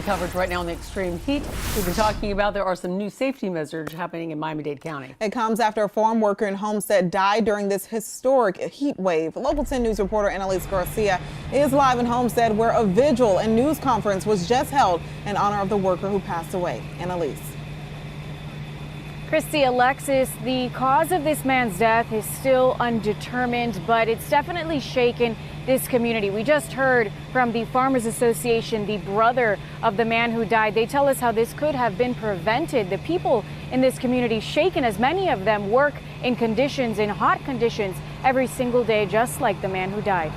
Coverage right now on the extreme heat we've been talking about. There are some new safety measures happening in Miami-Dade County. It comes after a farm worker in Homestead died during this historic heat wave. Local 10 News reporter Annalise Garcia is live in Homestead, where a vigil and news conference was just held in honor of the worker who passed away. Annalise. Christy, Alexis, the cause of this man's death is still undetermined, but it's definitely shaken this community. We just heard from the Farmers Association, the brother of the man who died. They tell us how this could have been prevented. The people in this community shaken, as many of them work in hot conditions every single day, just like the man who died.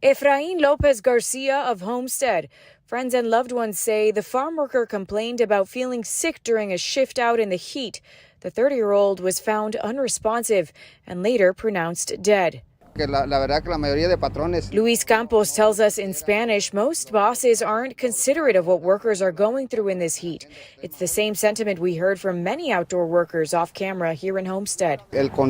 Efrain Lopez Garcia of Homestead. Friends and loved ones say the farm worker complained about feeling sick during a shift out in the heat. The 30-year-old was found unresponsive and later pronounced dead. Luis Campos tells us in Spanish most bosses aren't considerate of what workers are going through in this heat. It's the same sentiment we heard from many outdoor workers off camera here in Homestead. Campos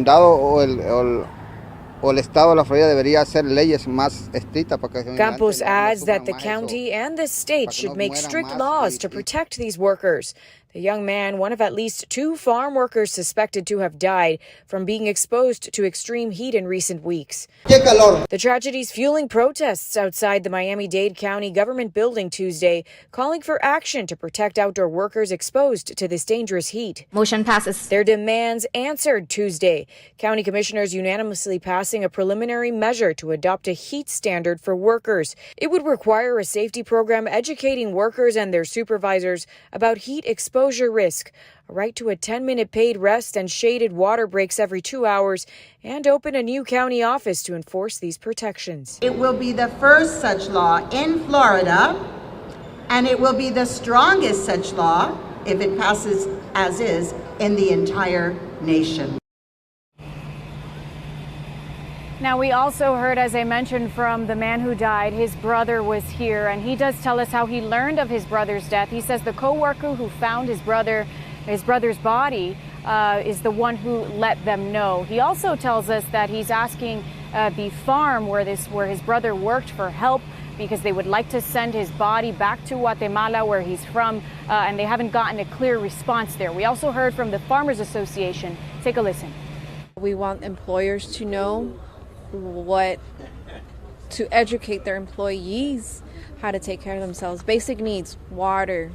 adds that the county and the state should make strict laws to protect these workers. The young man, one of at least 2 farm workers suspected to have died from being exposed to extreme heat in recent weeks. The tragedy's fueling protests outside the Miami-Dade County government building Tuesday, calling for action to protect outdoor workers exposed to this dangerous heat. Motion passes. Their demands answered Tuesday. County commissioners unanimously passing a preliminary measure to adopt a heat standard for workers. It would require a safety program educating workers and their supervisors about heat exposure risk, a right to a 10-minute paid rest and shaded water breaks every 2 hours, and open a new county office to enforce these protections. It will be the first such law in Florida, and it will be the strongest such law, if it passes as is, in the entire nation. Now, we also heard, as I mentioned, from the man who died. His brother was here, and he does tell us how he learned of his brother's death. He says the co-worker who found his brother's body is the one who let them know. He also tells us that he's asking the farm where his brother worked for help, because they would like to send his body back to Guatemala, where he's from, and they haven't gotten a clear response there. We also heard from the Farmers Association. Take a listen. We want employers to know to educate their employees how to take care of themselves. Basic needs: water,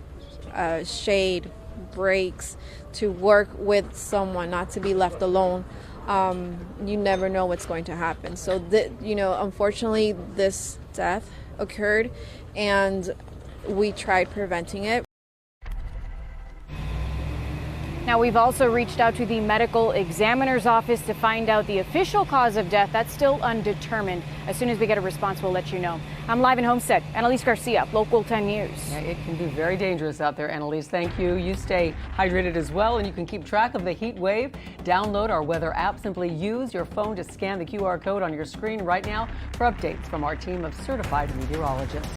shade, breaks, to work with someone, not to be left alone. You never know what's going to happen. So unfortunately this death occurred, and we tried preventing it. Now, we've also reached out to the medical examiner's office to find out the official cause of death. That's still undetermined. As soon as we get a response, we'll let you know. I'm live in Homestead. Annalise Garcia, Local 10 News. Yeah, it can be very dangerous out there, Annalise. Thank you. You stay hydrated as well, and you can keep track of the heat wave. Download our weather app. Simply use your phone to scan the QR code on your screen right now for updates from our team of certified meteorologists.